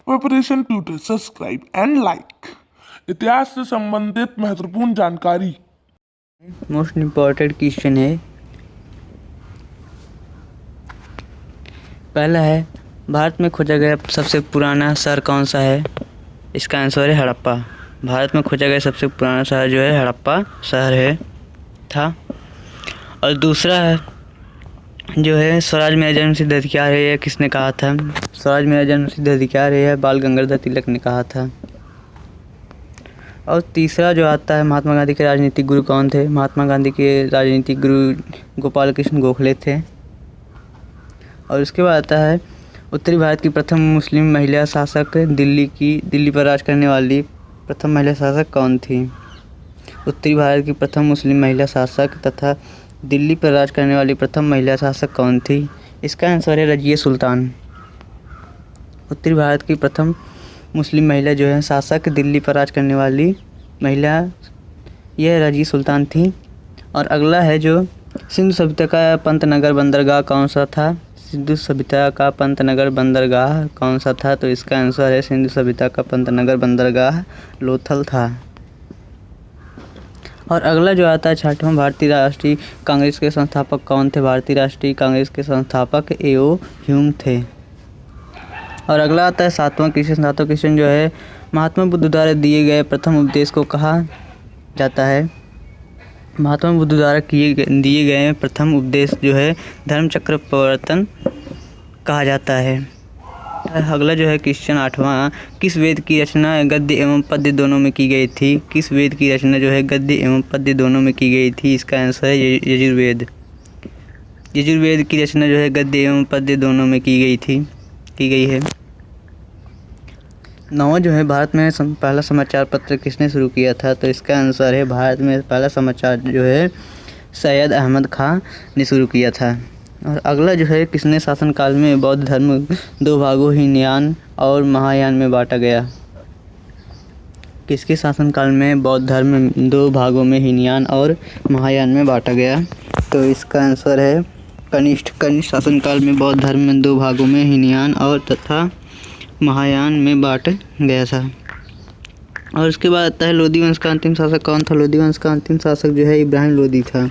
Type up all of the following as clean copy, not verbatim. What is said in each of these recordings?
Operation tutor subscribe and like. इतिहास से संबंधित महत्वपूर्ण जानकारी। मोस्ट इम्पॉर्टेंट क्वेश्चन है। पहला है, भारत में खोजा गया सबसे पुराना शहर कौन सा है? इसका आंसर है हड़प्पा। भारत में खोजा गया सबसे पुराना शहर जो है हड़प्पा शहर है था। और दूसरा है जो है, स्वराज मेरा जन्म सिद्ध अधिकार है, यह किसने कहा था? स्वराज मेरा जन्म सिद्ध अधिकार है, यह बाल गंगाधर तिलक ने कहा था। और तीसरा जो आता है, महात्मा गांधी के राजनीतिक गुरु कौन थे? महात्मा गांधी के राजनीतिक गुरु गोपाल कृष्ण गोखले थे। और उसके बाद आता है, उत्तरी भारत की प्रथम मुस्लिम महिला शासक, दिल्ली पर राज करने वाली प्रथम महिला शासक कौन थी? उत्तरी भारत की प्रथम मुस्लिम महिला शासक तथा दिल्ली पर राज करने वाली प्रथम महिला शासक कौन थी? इसका आंसर है रजिया सुल्तान। उत्तरी भारत की प्रथम मुस्लिम महिला जो है शासक, दिल्ली पर राज करने वाली महिला, यह रजिया सुल्तान थी। और अगला है जो, सिंधु सभ्यता का पंतनगर बंदरगाह कौन सा था? सिंधु सभ्यता का पंतनगर बंदरगाह कौन सा था? तो इसका आंसर है, सिंधु सभ्यता का पंतनगर बंदरगाह लोथल था। और अगला जो आता है, छठवां, भारतीय राष्ट्रीय कांग्रेस के संस्थापक कौन थे? भारतीय राष्ट्रीय कांग्रेस के संस्थापक ए.ओ. ह्यूम थे। और अगला आता है सातवां क्वेश्चन जो है, महात्मा बुद्ध द्वारा दिए गए प्रथम उपदेश को कहा जाता है? महात्मा बुद्ध द्वारा दिए गए प्रथम उपदेश जो है धर्मचक्र प्रवर्तन कहा जाता है। अगला जो है क्वेश्चन आठवां, किस वेद की रचना गद्य एवं पद्य दोनों में की गई थी? किस वेद की रचना जो है गद्य एवं पद्य दोनों में की गई थी? इसका आंसर है यजुर्वेद। यजुर्वेद की रचना जो है गद्य एवं पद्य दोनों में की गई है। नौवां जो है, भारत में पहला समाचार पत्र किसने शुरू किया था? तो इसका आंसर है, भारत में पहला समाचार जो है सैयद अहमद खां ने शुरू किया था। और अगला जो है, किसने शासनकाल में बौद्ध धर्म दो भागों हीनयान और महायान में बांटा गया? किसके शासनकाल में बौद्ध धर्म दो भागों में हीनयान और महायान में बांटा गया? तो इसका आंसर है कनिष्ठ शासनकाल में बौद्ध धर्म दो भागों में हीनयान और तथा महायान में बांट गया था। और उसके बाद आता है, लोदी वंश का अंतिम शासक कौन था? लोदी वंश का अंतिम शासक जो है इब्राहिम लोदी था।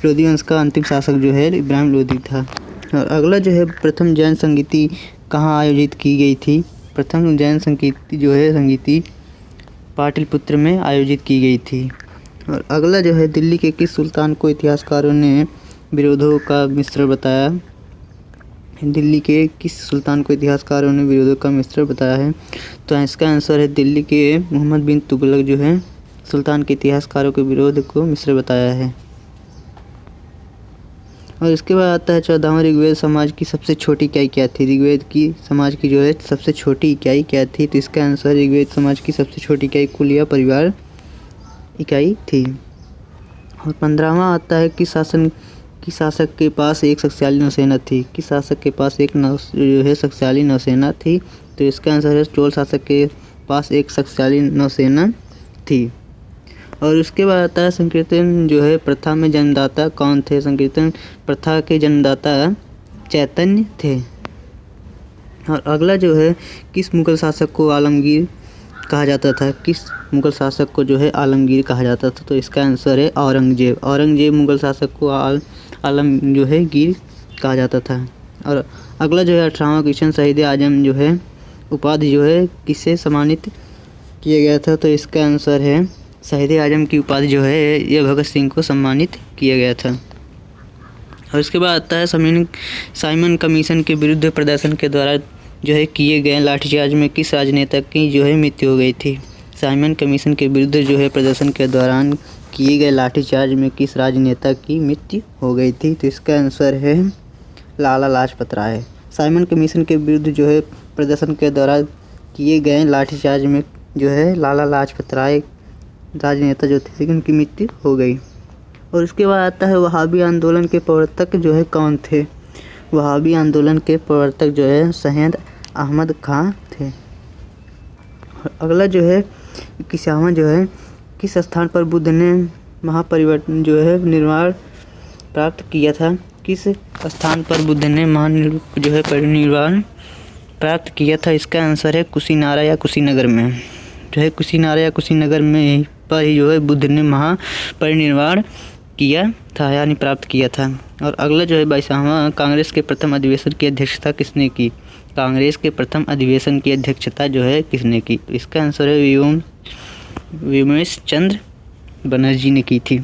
लोदी वंश का अंतिम शासक जो है इब्राहिम लोदी था। और अगला जो है, प्रथम जैन संगीति कहाँ आयोजित की गई थी? प्रथम जैन संगीति जो है संगीति पाटलिपुत्र में आयोजित की गई थी। और अगला जो है, दिल्ली के किस सुल्तान को इतिहासकारों ने विरोधों का मिश्रण बताया? दिल्ली के किस सुल्तान को इतिहासकारों ने विरोधों का मिश्रण बताया है? तो इसका आंसर है, दिल्ली के मोहम्मद बिन तुगलक जो है सुल्तान के इतिहासकारों के विरोध को मिश्रण बताया है। और इसके बाद आता है 14वां, ऋग्वेद समाज की सबसे छोटी इकाई क्या थी? ऋग्वेद की समाज की जो है सबसे छोटी इकाई क्या थी? तो इसका आंसर, ऋग्वेद समाज की सबसे छोटी इकाई कुल या परिवार इकाई थी। और 15वां आता है, किस शासक के पास एक शक्तिशाली नौसेना थी? किस शासक के पास एक जो है शक्तिशाली नौसेना थी? तो इसका आंसर है, चोल शासक के पास एक शक्तिशाली नौसेना थी। और उसके बाद आता है, संकीर्तन जो है प्रथा में जन्मदाता कौन थे? संकीर्तन प्रथा के जन्मदाता चैतन्य थे। और अगला जो है, किस मुगल शासक को आलमगीर कहा जाता था? किस मुगल शासक को जो है आलमगीर कहा जाता था? तो इसका आंसर है औरंगजेब। औरंगजेब मुगल शासक को आलम जो है गिर कहा जाता था। और अगला जो है 18वां क्वेश्चन, शहीद आजम जो है उपाधि जो है किससे सम्मानित किया गया था? तो इसका आंसर है, शहीद आजम की उपाधि जो है यह भगत सिंह को सम्मानित किया गया था। और इसके बाद आता है, साइमन कमीशन के विरुद्ध प्रदर्शन के द्वारा जो है किए गए लाठीचार्ज में किस राजनेता की जो है मृत्यु हो गई थी? साइमन कमीशन के विरुद्ध जो है प्रदर्शन के दौरान किए गए लाठीचार्ज में किस राजनेता की मृत्यु हो गई थी? तो इसका आंसर है लाला लाजपत राय। साइमन कमीशन के विरुद्ध जो है प्रदर्शन के दौरान किए गए लाठीचार्ज में जो है लाला लाजपत राय राजनेता जो थे उनकी मृत्यु हो गई। और उसके बाद आता है, वहाबी आंदोलन के प्रवर्तक जो है कौन थे? वहाबी आंदोलन के प्रवर्तक जो है सैयद अहमद खां थे। और अगला जो है 21वां जो है, किस स्थान पर बुद्ध ने महापरिवर्तन जो है निर्वाण प्राप्त किया था? किस स्थान पर बुद्ध ने जो है परिनिर्वाण प्राप्त किया था? इसका आंसर है कुशीनारा या कुशीनगर में। जो है कुशीनारा या कुशीनगर में पर ही जो है बुद्ध ने महापरिनिर्वाण किया था, यानी प्राप्त किया था। और अगला जो है 22वां, कांग्रेस के प्रथम अधिवेशन की अध्यक्षता किसने की? कांग्रेस के प्रथम अधिवेशन की अध्यक्षता जो है किसने की? तो इसका आंसर है व्योमेश चंद्र बनर्जी ने की थी।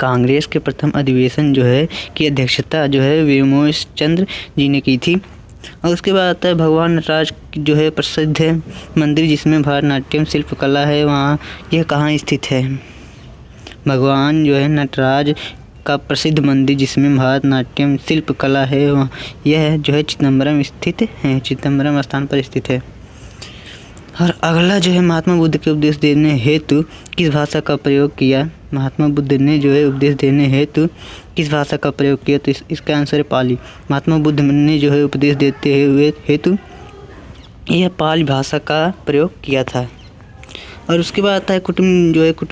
कांग्रेस के प्रथम अधिवेशन जो है की अध्यक्षता जो है व्योमेश चंद्र जी ने की थी। और उसके बाद आता है भगवान नटराज जो है प्रसिद्ध है मंदिर जिसमें भारतनाट्यम शिल्पकला है, वहाँ यह कहाँ स्थित है? भगवान जो है नटराज का प्रसिद्ध मंदिर जिसमें भारतनाट्यम शिल्पकला है, वहाँ यह जो है चिदम्बरम स्थित है, चिदम्बरम स्थान पर स्थित है। और अगला जो है महात्मा बुद्ध के उपदेश देने हेतु किस भाषा का प्रयोग किया? महात्मा बुद्ध ने जो है उपदेश देने हेतु किस भाषा का प्रयोग किया? तो इसका आंसर है पाली। महात्मा बुद्ध ने जो है उपदेश देते हुए हेतु यह पाली भाषा का प्रयोग किया था। और उसके बाद आता है कुतुब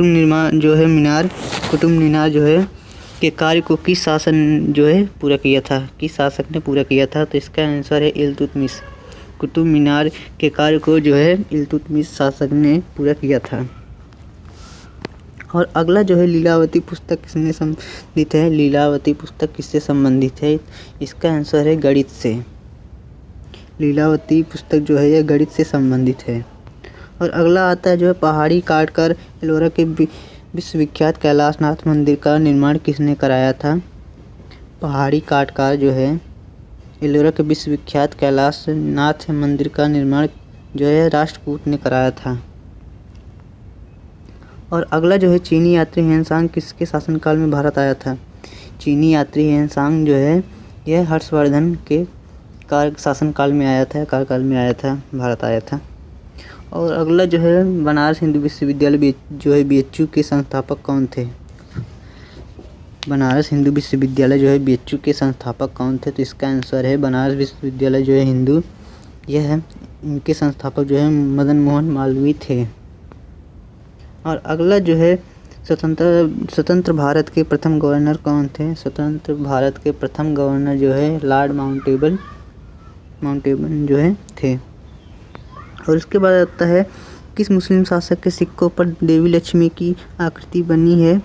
निर्माण जो है कुतुब मीनार जो है के कार्य को किस शासन जो है पूरा किया था? किस शासक ने पूरा किया था? तो इसका आंसर है इल्तुतमिश। कुतुब मीनार के कार्य को जो है इल्तुतमिश शासक ने पूरा किया था। और अगला जो है लीलावती पुस्तक किसने संबंधित है? लीलावती पुस्तक किससे संबंधित है? इसका आंसर है गणित से। लीलावती पुस्तक जो है यह गणित से संबंधित है। और अगला आता है जो है पहाड़ी काट कर एलोरा के विश्वविख्यात कैलाशनाथ मंदिर का निर्माण किसने कराया था? पहाड़ी काट कर जो है एलोरा के विश्वविख्यात कैलाशनाथ मंदिर का निर्माण जो है राष्ट्रकूट ने कराया था। और अगला जो है चीनी यात्री ह्वेनसांग किसके शासनकाल में भारत आया था? चीनी यात्री ह्वेनसांग जो है यह हर्षवर्धन के शासनकाल में आया था, कार्यकाल में आया था, भारत आया था। और अगला जो है बनारस हिंदू विश्वविद्यालय जो है BHU के संस्थापक कौन थे? बनारस हिंदू विश्वविद्यालय जो है BHU के संस्थापक कौन थे? तो इसका आंसर है बनारस विश्वविद्यालय जो है हिंदू, यह है इनके संस्थापक जो है मदन मोहन मालवीय थे। और अगला जो है स्वतंत्र भारत के प्रथम गवर्नर कौन थे? स्वतंत्र भारत के प्रथम गवर्नर जो है लॉर्ड माउंटेबल जो है थे। और उसके बाद आता है किस मुस्लिम शासक के सिक्कों पर देवी लक्ष्मी की आकृति बनी है?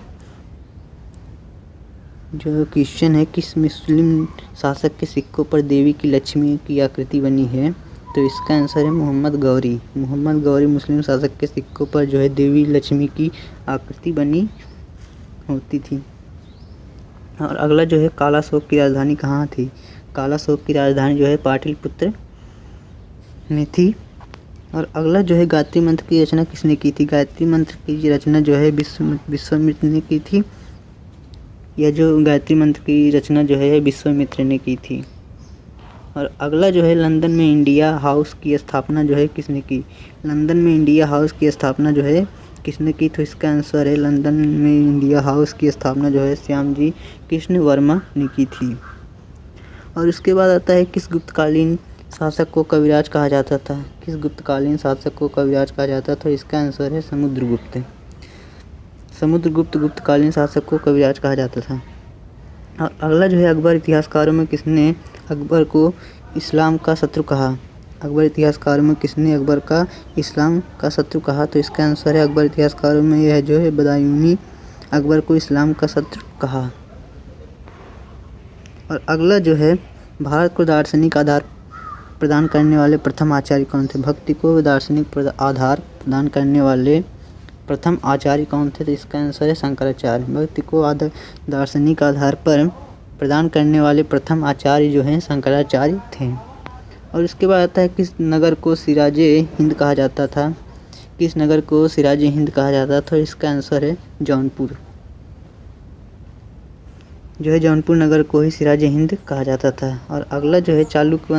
जो क्वेश्चन है किस मुस्लिम शासक के सिक्कों पर देवी की लक्ष्मी की आकृति बनी है? तो इसका आंसर है मोहम्मद गौरी मुस्लिम शासक के सिक्कों पर जो है देवी लक्ष्मी की आकृति बनी होती थी। और अगला जो है काला अशोक की राजधानी कहाँ थी? काला अशोक की राजधानी जो है पाटलिपुत्र में थी। और अगला जो है गायत्री मंत्र की रचना किसने की थी? गायत्री मंत्र की रचना जो है विश्वामित्र ने की थी। यह जो गायत्री मंत्र की रचना जो है विश्वामित्र ने की थी। और अगला जो है लंदन में इंडिया हाउस की स्थापना जो है किसने की? लंदन में इंडिया हाउस की स्थापना जो है किसने की? तो इसका आंसर है लंदन में इंडिया हाउस की स्थापना जो है श्यामजी कृष्ण वर्मा ने की थी। और उसके बाद आता है किस गुप्तकालीन शासक को कविराज कहा जाता था? किस गुप्तकालीन शासक को कविराज कहा जाता था? इसका आंसर है समुद्रगुप्त गुप्तकालीन शासक को कविराज कहा जाता था। और अगला जो है अकबर इतिहासकारों में किसने अकबर को इस्लाम का शत्रु कहा? अकबर इतिहासकारों में किसने अकबर का इस्लाम का शत्रु कहा? तो इसका आंसर है अकबर इतिहासकारों में यह जो है बदायूनी अकबर को इस्लाम का शत्रु कहा। और अगला जो है भारत को दार्शनिक आधार प्रदान करने वाले प्रथम आचार्य कौन थे? भक्ति को दार्शनिक आधार प्रदान करने वाले प्रथम आचार्य कौन थे? तो इसका आंसर है शंकराचार्य। भक्ति को दार्शनिक आधार पर प्रदान करने वाले प्रथम आचार्य जो हैं शंकराचार्य थे। और उसके बाद आता है किस नगर को सिराजे हिंद कहा जाता था? किस नगर को सिराजे हिंद कहा जाता था? इसका आंसर है जौनपुर। जो है जौनपुर नगर को ही सिराजे हिंद कहा जाता था। और अगला जो है चालुक्य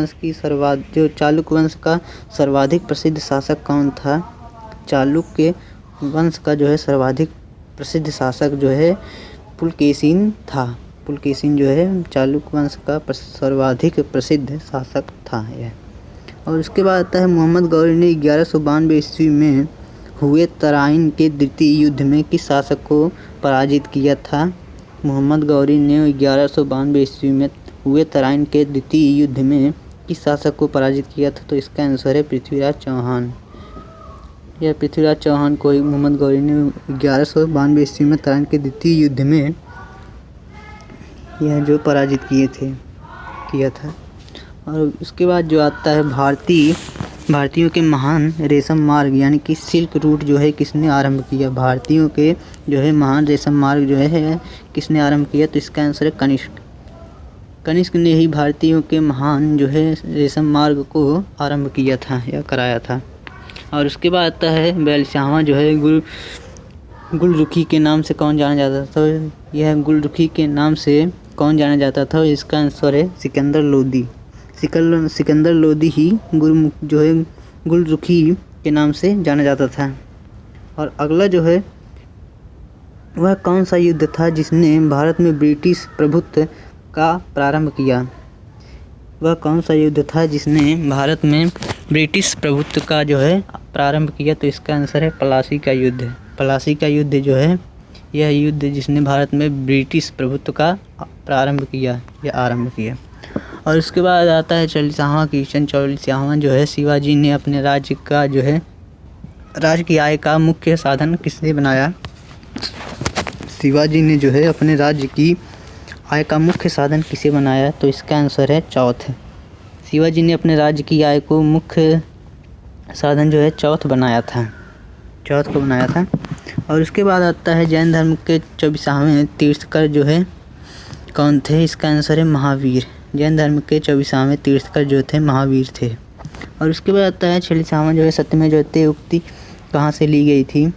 वंश का सर्वाधिक प्रसिद्ध शासक कौन था? चालुक्य वंश का जो है सर्वाधिक प्रसिद्ध शासक जो है पुलकेशिन था। पुलकेशिन जो है चालुक्य वंश का सर्वाधिक प्रसिद्ध शासक था यह। और उसके बाद आता है मोहम्मद गौरी ने 1192 ईस्वी में हुए तराइन के द्वितीय युद्ध में किस शासक को पराजित किया था? मोहम्मद गौरी ने 1192 ईस्वी में हुए तराइन के द्वितीय युद्ध में किस शासक को पराजित किया था? तो इसका आंसर है पृथ्वीराज चौहान। यह पृथ्वीराज चौहान को मोहम्मद गौरी ने 1192 ईस्वी में तराइन के द्वितीय युद्ध में यह जो पराजित किया था। और उसके बाद जो आता है भारतीयों के महान रेशम मार्ग यानी कि सिल्क रूट जो है किसने आरंभ किया? भारतीयों के जो है महान रेशम मार्ग जो है किसने आरंभ किया? तो इसका आंसर है कनिष्क। कनिष्क ने ही भारतीयों के महान जो है रेशम मार्ग को आरंभ किया था या कराया था। और उसके बाद आता है 42वां जो है गुलरुखी के नाम से कौन जाना जाता था? यह गुलरुखी के नाम से कौन जाना जाता था? इसका आंसर है सिकंदर लोदी। सिकंदर लोदी ही जो है गुलरुखी के नाम से जाना जाता था। और अगला जो है वह कौन सा युद्ध था जिसने भारत में ब्रिटिश प्रभुत्व का प्रारंभ किया? वह कौन सा युद्ध था जिसने भारत में ब्रिटिश प्रभुत्व का जो है प्रारंभ किया? तो इसका आंसर है प्लासी का युद्ध। प्लासी का युद्ध जो है यह युद्ध जिसने भारत में ब्रिटिश प्रभुत्व का प्रारंभ किया या आरंभ किया। और उसके बाद आता है 40वां क्वेश्चन। 44वां जो है शिवाजी ने अपने राज्य की आय का मुख्य साधन किसने बनाया? शिवाजी ने जो है अपने राज्य की आय का मुख्य साधन किसे बनाया? तो इसका आंसर है चौथ। शिवाजी ने अपने राज्य की आय को मुख्य साधन जो है चौथ को बनाया था। और उसके बाद आता है जैन धर्म के 24वें तीर्थकर जो है कौन थे? इसका आंसर है महावीर। जैन धर्म के 24वें तीर्थकर जो थे महावीर थे। और उसके बाद आता है 46वां जो है सत्यमेव जयते उक्ति कहाँ से ली गई थी?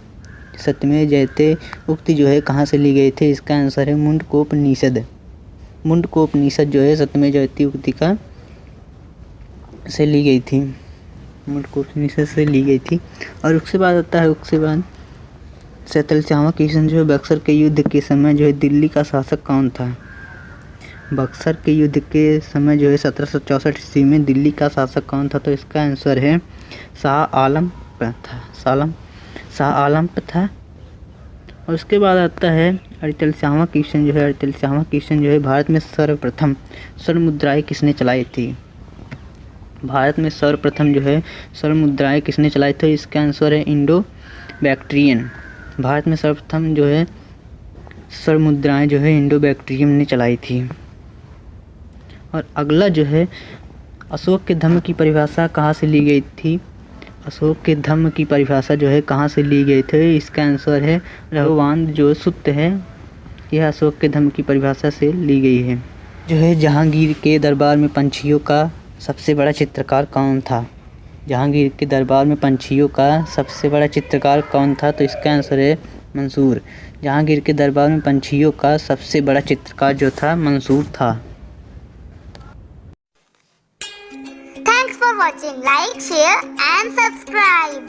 सत्यमेव जयते उक्ति जो है कहाँ से ली गई थी? इसका आंसर है मुंडकोपनिषद। मुंडकोपनिषद जो है सत्यमेव जयते उक्ति से ली गई थी। मुंडकोपनिषद से ली गई थी। और उसके बाद आता है 47वां क्वेश्चन जो है बक्सर के युद्ध के समय जो है दिल्ली का शासक कौन था? बक्सर के युद्ध के समय जो है 1764 ईस्वी में दिल्ली का शासक कौन था? तो इसका आंसर है शाह आलम था। और उसके बाद आता है 48वां क्वेश्चन जो है भारत में सर्वप्रथम स्वर्ण मुद्राएं किसने चलाई थी? भारत में सर्वप्रथम जो है स्वर्ण मुद्राएं किसने चलाई थी? इसका आंसर है इंडो बैक्ट्रियन। भारत में सर्वप्रथम जो है स्वर्ण मुद्राएं जो है इंडो बैक्ट्रियन ने चलाई थी। और अगला जो है अशोक के धम्म की परिभाषा कहाँ से ली गई थी? अशोक के धम्म की परिभाषा जो है कहाँ से ली गई थी? इसका आंसर है रघुवंश जो सुत्त है यह अशोक के धम्म की परिभाषा से ली गई है। जो है जहांगीर के दरबार में पंछियों का सबसे बड़ा चित्रकार कौन था? जहांगीर के दरबार में पंछियों का सबसे बड़ा चित्रकार कौन था? तो इसका आंसर है मंसूर। जहांगीर के दरबार में पंछियों का सबसे बड़ा चित्रकार जो था मंसूर था। Thanks for watching. Like, share and subscribe.